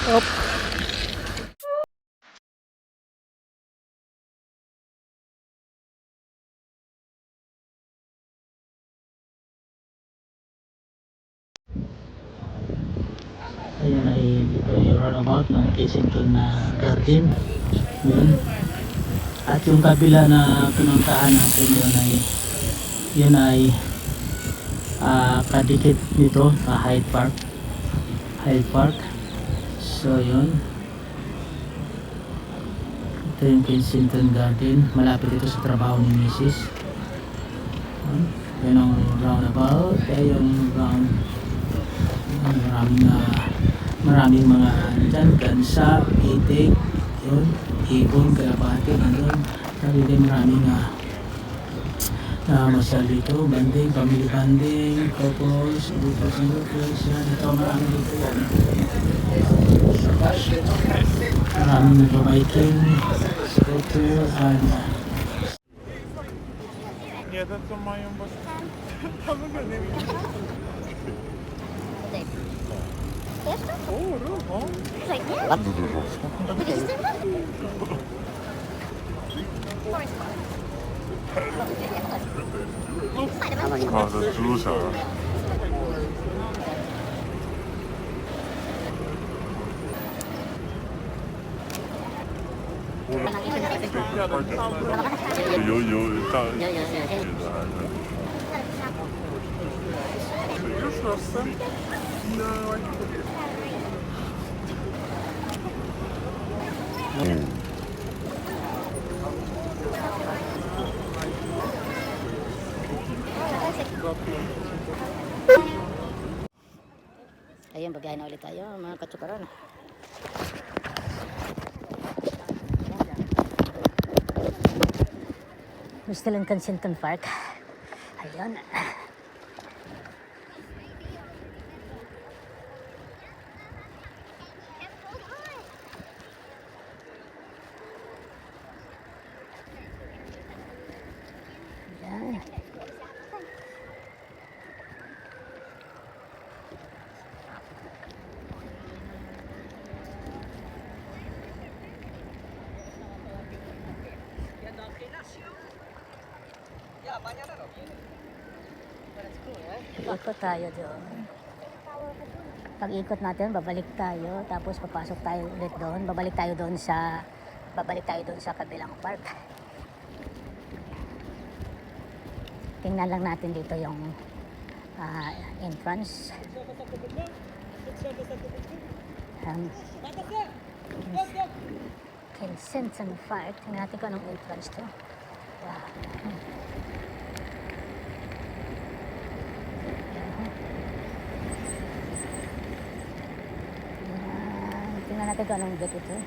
Op. Ayan ay dito yung runabout ng Kensington na Garden. Yun. At yung kabila na pinuntahan natin yun ay kadikit nito sa Hyde Park. Hyde Park. So yun. Ito yung Kensington Garden. Malapit ito sa trabaho ni Mrs. Yan ang roundabout. Yung round. Maraming mga dyan, gansa, itik, yun, ibon, kalapati, gano'n. Sabi din maraming masyal dito, banding, family banding, couples, lupos, yan. Ito maraming dito yan. Maraming nagbabiking, scooter, and Yeah, that's on my own bus. Oh, really? Huh? 아, 나 주루샤. 일단 이럴 수 없어? No, ayun, bagay na ulit tayo mga katsukaran. We're still in Kensington Park. Ayun. Ayan. Ikot tayo doon. Pag ikot natin, babalik tayo. Tapos papasok tayo ulit doon. Babalik tayo doon sa kabilang park. Tingnan lang natin dito yung entrance. Kensington Park. Tingnan natin kung anong entrance to. Tingnan natin kung anong gate ito.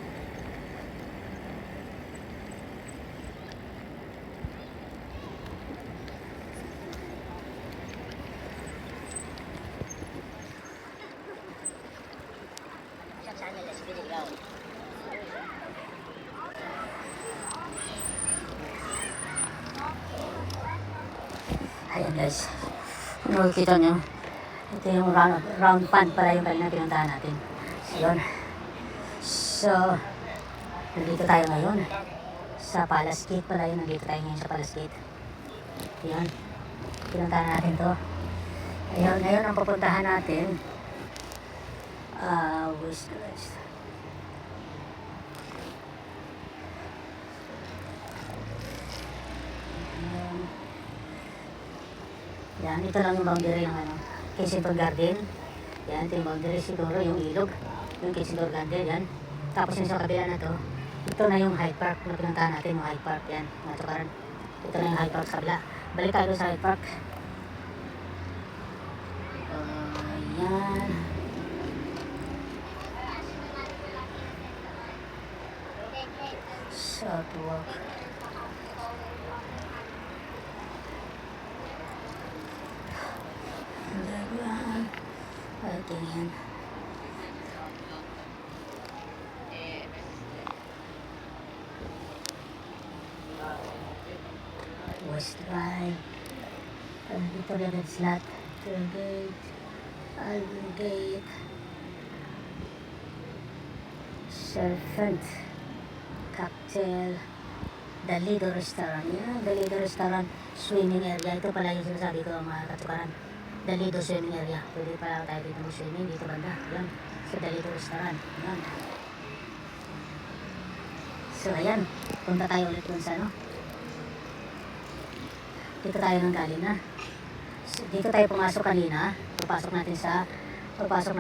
Ayan guys, kung makikita nyo, ito yung round pond pala yung kanina pinuntahan natin. So yun. So, nandito tayo ngayon sa Palace Gate pala yun. Nandito tayo ngayon sa Palace Gate. Ayan, pinuntahan natin to. Ayan, ngayon ang pupuntahan natin West Coast. Yan, ito lang yung boundary ng Kensington Garden. Yan, ito yung boundary siguro, yung ilog. Yung Kensington Garden, yan. Tapos yung sa kabila na to, ito na yung Hyde Park na pinuntahan natin, yung Hyde Park, yan. Mga tukaran. Ito na yung Hyde Park sa kabila. Balik tayo sa Hyde Park. Yan. Southwark. Tingin. West Drive. Dito rin slot. Tailgate. Alvin Gate. Serpent Cocktail, The Lido Restaurant. Yan, The Lido Restaurant swimming area. Ito pala yung sinasabi ko mga katukaran. The Lido swimming area. Pwede pala tayo dito mag-swimming dito banda. Yan, sa The Lido Restaurant. Yan. So ayan, punta tayo ulit dun sa ano. Dito tayo nang galing na. So, dito tayo pumasok kanina. Papasok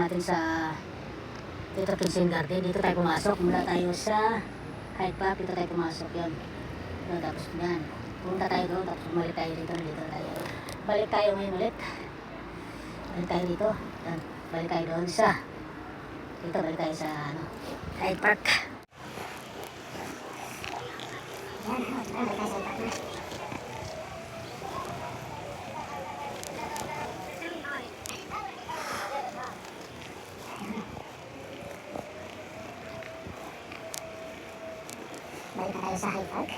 natin sa dito Kingston Garden. Dito tayo pumasok. Mula tayo sa Hyde Park. Dito tayo pumasok. Yan. Doon, tapos yan. Punta tayo doon. Tapos bumalik tayo dito. Dito tayo. Balik tayo ngayon ulit. Balik tayo dito. Yan. Balik tayo doon sa dito. Balik tayo sa ano, Hyde Park. Yan. Balik tayo sa Hyde Park na. Balik na tayo sa Hyde Park.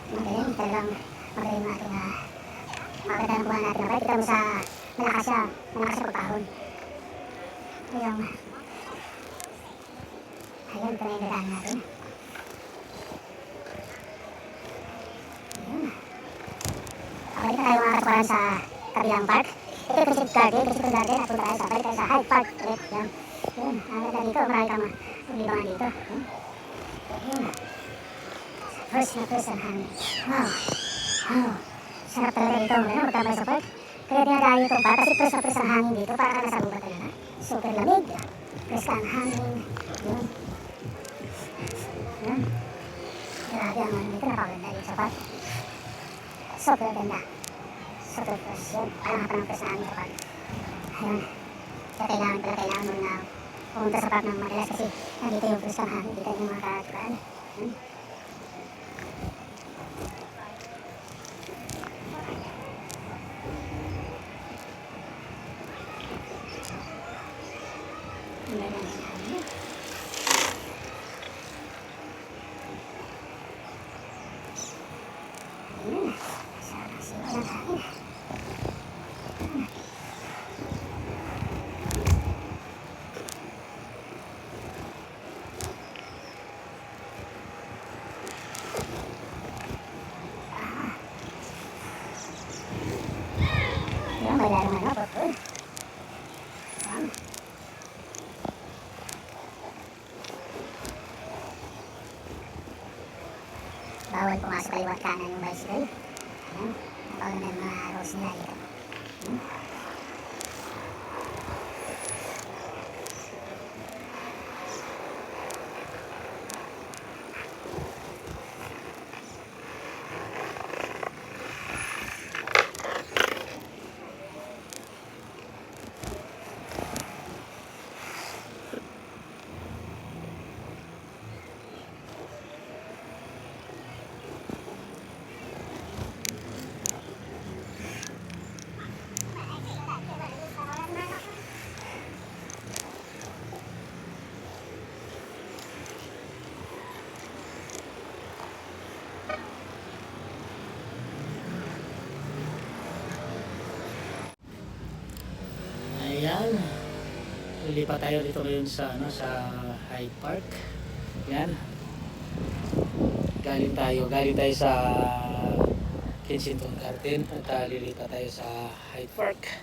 Magaling, talagang magaling ang ating makakita ng buwan natin. Kita mo sa malakas siya pagpahon. Ayun, ito na yung dadaan natin. Okay, dito tayo mga katukaran sa kabilang park. Ito yung Kensington Garden, at punta tayo sa Hyde Park ulit. Yan. Yun, ang ganda dito, marami kang libangan dito. Yun. First ang hangin. Wow. Sarap talaga dito, magtambay sa park. Kaya dinadayo itong park, kasi first ang hangin dito, para ka nasa gubat talaga. Super lamig. First ang hangin. Yun. Yun. Grabe ang dito, napakaganda dito sa park. Super ganda. Super fresh. Yun. Parang hapa ng fresh na hangin sa park. Ayun. Kaya kailangan mo na pumunta sa park ng madalas kasi nandito yung fresh ang hangin. Dito yung mga katukaan. Yun. May larong ano, purple. Bawal pumasok kaliwat kanan yung bicycle. Ayan, napaganda ng mga rules nila dito. Ayan. Lilipat tayo dito ngayon sa Hyde Park. Yan. Galing tayo sa Kensington Garden at lilipat tayo sa Hyde Park.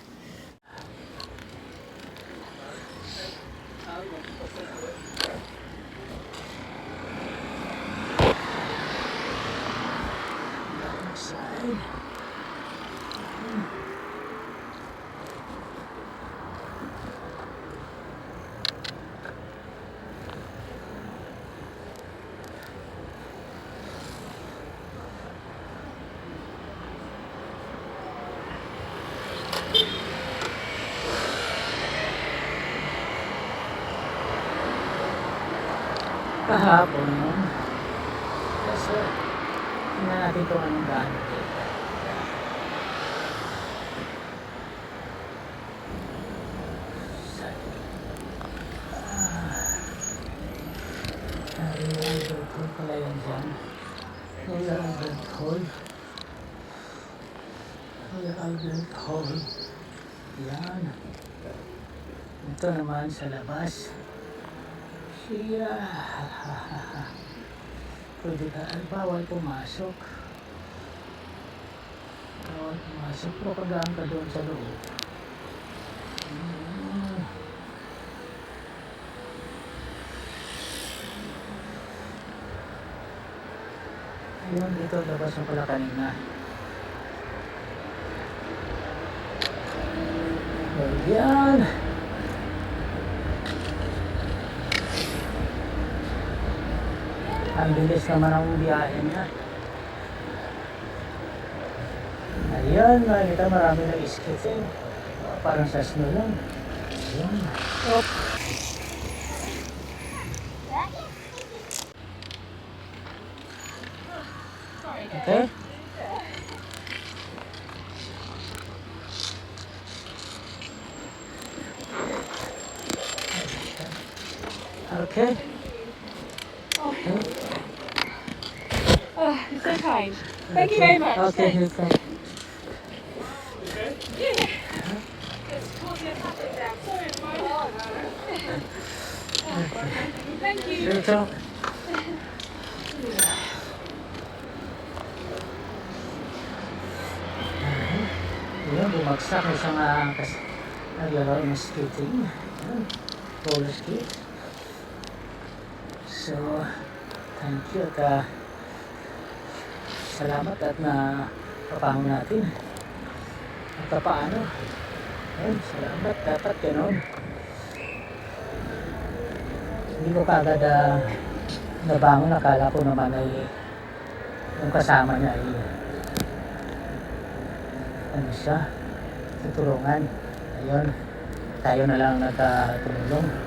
Kahapon kasi tingnan natin kung anong daan dito. dyan. Kuya Albert Hall. Kuya Albert Hall. Yan. Ito naman sa labas. Siya. Pwede ka, bawal pumasok. Bawal pumasok. Pero kagaan ka doon sa loob. Ayun, dito labas na pala kanina. Ayan. Ang bilis naman ang biyahe niya. Ayan, nakikita marami na skating. Parang sa snow lang. Ayan. Oh. Okay. Okay. Okay. Oh, you're so kind. Thank you very much. Okay, okay. Thank you. Dito. Ayan, bumagsak na isang naglalaro ng skating. Ayan, roller skate. So, thank you at salamat at napapangon natin. At paano? Ayan, salamat. Dapat gano'n. Hindi ko kagad nabangon. Akala ko naman ay yung kasama niya ay ano siya, tutulungan. Ayun, tayo na lang nagkatulong.